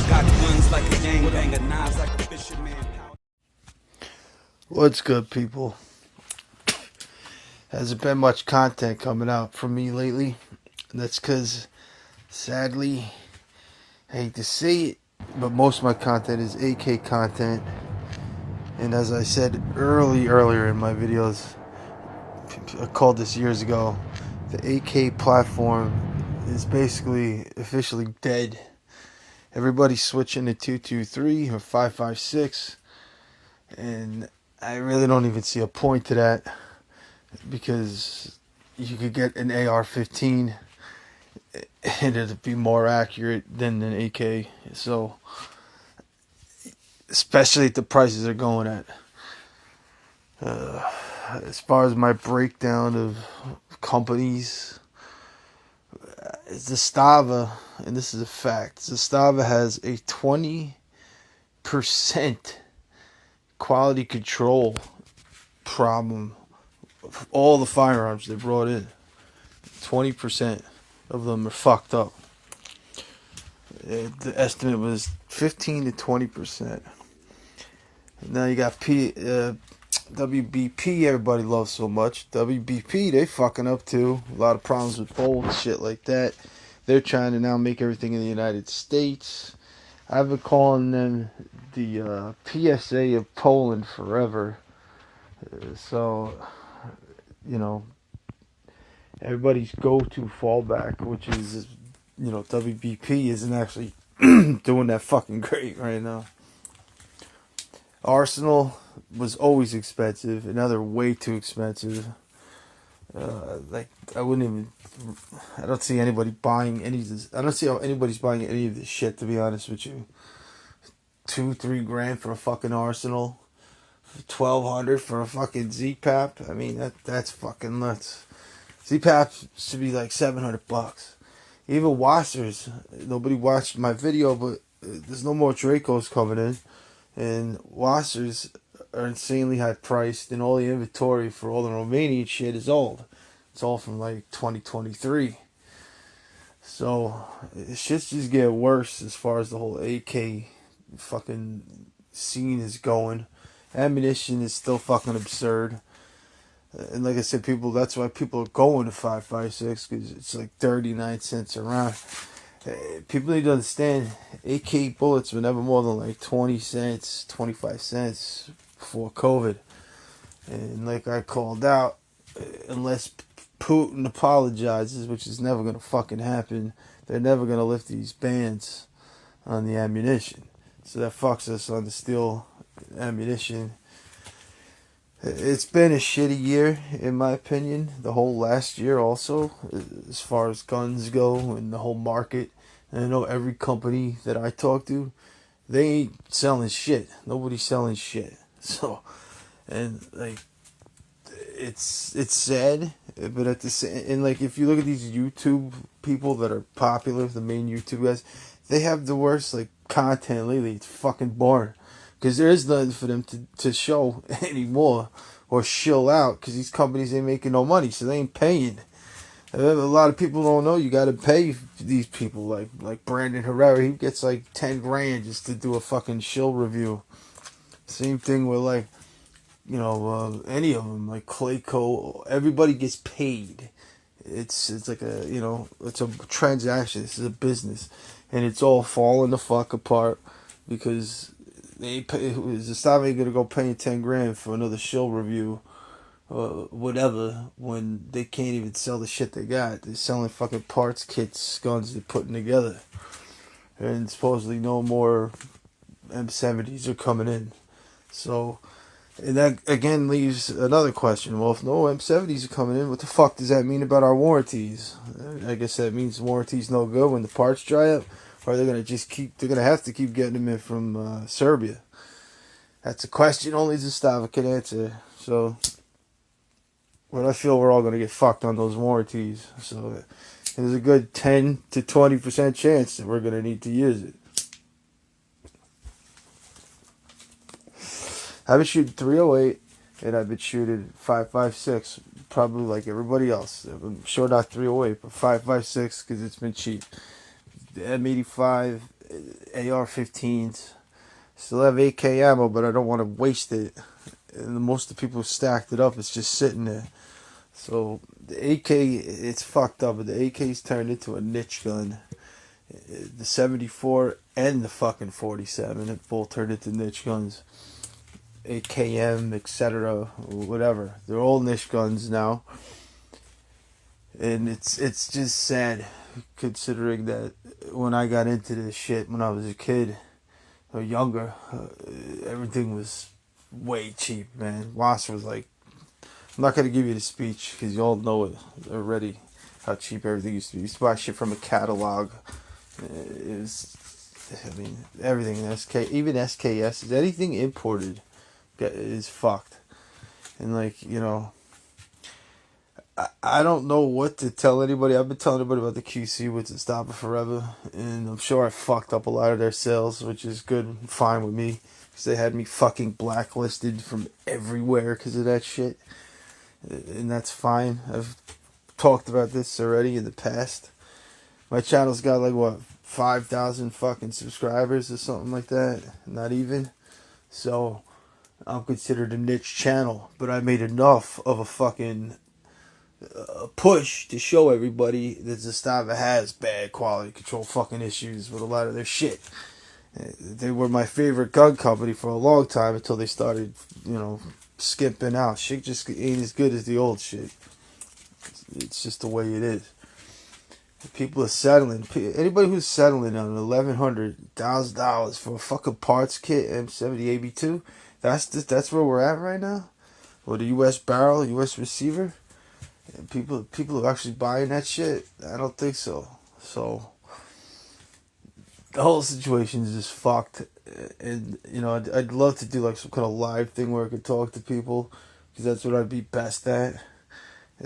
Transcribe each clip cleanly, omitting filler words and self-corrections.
got guns like a gangbanger, knives like a fisherman. What's good, people? Hasn't been much content coming out from me lately. And that's because, sadly, I hate to say it, but most of my content is AK content. And as I said earlier in my videos, I called this years ago, the AK platform is basically officially dead. Everybody's switching to 223 or 5.56, and I really don't even see a point to that, because you could get an AR-15 and it'd be more accurate than an AK. So, especially at the prices they're going at. As far as my breakdown of companies, Zastava, and this is a fact, Zastava has a 20% quality control problem of all the firearms they brought in. 20% of them are fucked up. The estimate was 15 to 20%. Now you got WBP, everybody loves so much. WBP, they fucking up too. A lot of problems with bolt, shit like that. They're trying to now make everything in the United States. I've been calling them the PSA of Poland forever. So, everybody's go-to fallback, which is, WBP isn't actually doing that fucking great right now. Arsenal was always expensive, and now they're way too expensive. I don't see anybody buying any of this. I don't see how anybody's buying any of this shit, to be honest with you. 2-3 grand for a fucking Arsenal, 1,200 for a fucking Z-Pap. I mean, that's fucking nuts. Z-Pap should be like $700. Even washers. Nobody watched my video, but there's no more Dracos coming in, and washers are insanely high priced, and all the inventory for all the Romanian shit is old. It's all from like 2023. So shit's just getting worse as far as the whole AK fucking scene is going. Ammunition is still fucking absurd. And like I said, that's why people are going to 5.56, because it's like 39 cents a round. People need to understand, AK bullets were never more than like 20 cents, 25 cents before COVID. And like I called out, unless Putin apologizes, which is never going to fucking happen, they're never going to lift these bans on the ammunition. So that fucks us on the steel ammunition. It's been a shitty year, in my opinion. The whole last year also, as far as guns go and the whole market. And I know every company that I talk to, they ain't selling shit. Nobody's selling shit. So, and like, it's sad, but at the same, and like, if you look at these YouTube people that are popular, the main YouTube guys, they have the worst like content lately. It's fucking boring, because there is nothing for them to show anymore or shill out, because these companies ain't making no money, so they ain't paying. A lot of people don't know you got to pay these people, like Brandon Herrera. He gets like 10 grand just to do a fucking shill review. Same thing with like, any of them, like Clayco. Everybody gets paid. It's like it's a transaction. This is a business, and it's all falling the fuck apart because they pay. Zastava ain't gonna go paying 10 grand for another shill review, whatever, when they can't even sell the shit they got. They're selling fucking parts kits, guns they're putting together, and supposedly no more M70s are coming in. So. And that again leaves another question. Well, if no M70s are coming in, what the fuck does that mean about our warranties? I guess that means warranties no good when the parts dry up, or they're gonna have to keep getting them in from Serbia. That's a question only Zastava can answer. So, but I feel we're all gonna get fucked on those warranties. So, there's a good 10 to 20% chance that we're gonna need to use it. I've been shooting .308, and I've been shooting .5.56. probably like everybody else. I'm sure not 308, but 5.56 because it's been cheap. The M85, AR-15s. Still have AK ammo, but I don't want to waste it. And most of the people who stacked it up, it's just sitting there. So the AK, it's fucked up, but the AK's turned into a niche gun. The 74 and the fucking 47 have both turned into niche guns. AKM, etc., whatever. They're all niche guns now. And it's just sad, considering that when I got into this shit when I was a kid or younger, everything was way cheap, man. Wasp was like, I'm not gonna give you the speech because you all know it already. How cheap everything used to be. You used to buy shit from a catalog. It was, I mean, everything. Even SKS, anything imported is fucked. And like, you know, I don't know what to tell anybody. I've been telling everybody about the QC with the Stopper Forever, and I'm sure I fucked up a lot of their sales, which is good, fine with me, because they had me fucking blacklisted from everywhere because of that shit, and that's fine. I've talked about this already in the past. My channel's got like, what, 5,000 fucking subscribers or something like that, not even. So I'm considered a niche channel, but I made enough of a fucking push to show everybody that Zastava has bad quality control fucking issues with a lot of their shit. They were my favorite gun company for a long time until they started, you know, skimping out. Shit just ain't as good as the old shit. It's just the way it is. People are settling. Anybody who's settling on $1,100, $1,000 for a fucking parts kit, M70 AB2, that's where we're at right now. Or the U.S. barrel, U.S. receiver. And people are actually buying that shit. I don't think so. So the whole situation is just fucked. And you know, I'd love to do like some kind of live thing where I could talk to people, because that's what I'd be best at.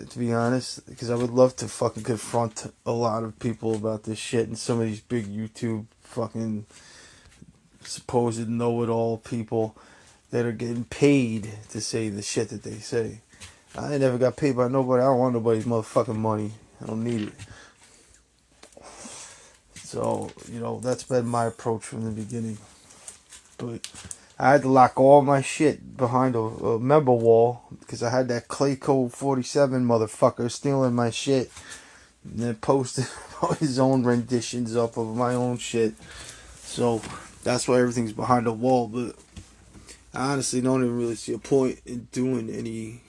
To be honest, because I would love to fucking confront a lot of people about this shit, and some of these big YouTube fucking supposed know-it-all people that are getting paid to say the shit that they say. I never got paid by nobody. I don't want nobody's motherfucking money. I don't need it. So, you know, that's been my approach from the beginning. But I had to lock all my shit behind a member wall because I had that Clayco 47 motherfucker stealing my shit and then posted his own renditions up of my own shit. So that's why everything's behind a wall. But I honestly don't even really see a point in doing any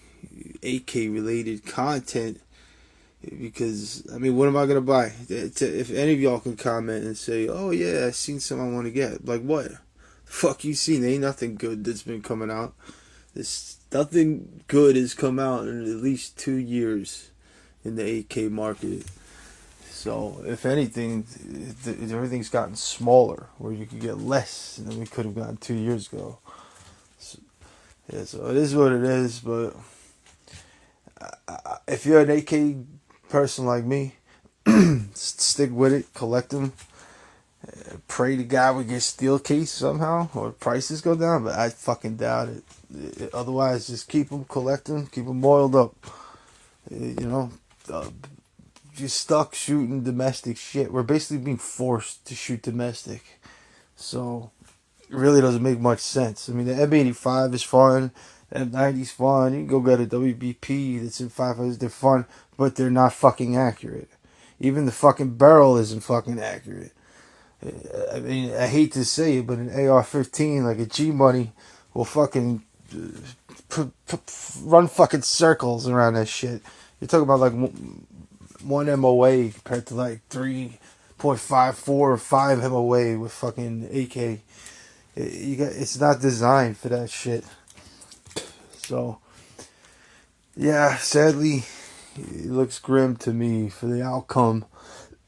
AK related content, because I mean, what am I gonna buy? If any of y'all can comment and say, oh yeah, I seen something I want to get, like what? Fuck you seen? There ain't nothing good that's been coming out. Nothing good has come out in at least 2 years in the AK market. So if anything, everything's gotten smaller, where you could get less than we could have gotten 2 years ago. So, yeah, so it is what it is. But if you're an AK person like me, stick with it, collect them. Pray to God we get steel case somehow, or prices go down, but I fucking doubt it. Otherwise, just keep them, collect them, keep them oiled up. You know, you're stuck shooting domestic shit. We're basically being forced to shoot domestic. So, it really doesn't make much sense. I mean, the M85 is fun, the M90 is fun. You can go get a WBP that's in 500s, they're fun, but they're not fucking accurate. Even the fucking barrel isn't fucking accurate. I mean, I hate to say it, but an AR-15, like a G-Money, will fucking run fucking circles around that shit. You're talking about like 1 MOA compared to like 3.54 or 5 MOA with fucking AK. It's not designed for that shit. So, yeah, sadly, it looks grim to me for the outcome.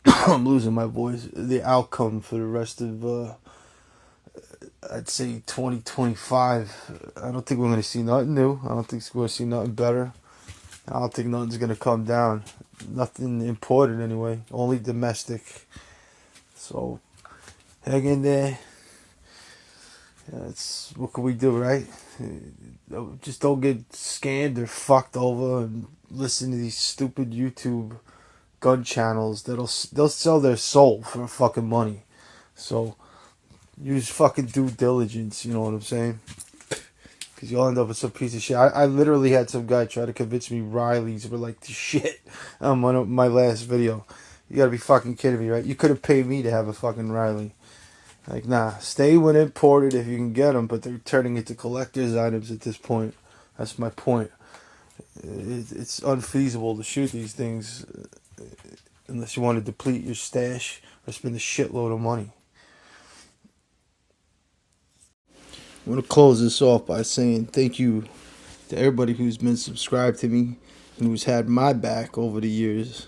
I'm losing my voice. The outcome for the rest of, I'd say 2025. I don't think we're going to see nothing new. I don't think we're going to see nothing better. I don't think nothing's going to come down. Nothing imported anyway. Only domestic. So, hang in there. It's what can we do, right? Just don't get scammed or fucked over and listen to these stupid YouTube gun channels they'll sell their soul for fucking money. So use fucking due diligence. You know what I'm saying? Because you'll end up with some piece of shit. I literally had some guy try to convince me Riley's were like the shit on my last video. You gotta be fucking kidding me, right? You could have paid me to have a fucking Riley. Like, nah, stay when imported if you can get them, but they're turning into collector's items at this point. That's my point. It's unfeasible to shoot these things unless you want to deplete your stash or spend a shitload of money. I'm going to close this off by saying thank you to everybody who's been subscribed to me and who's had my back over the years.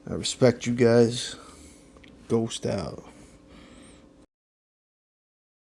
I respect you guys. Ghost out.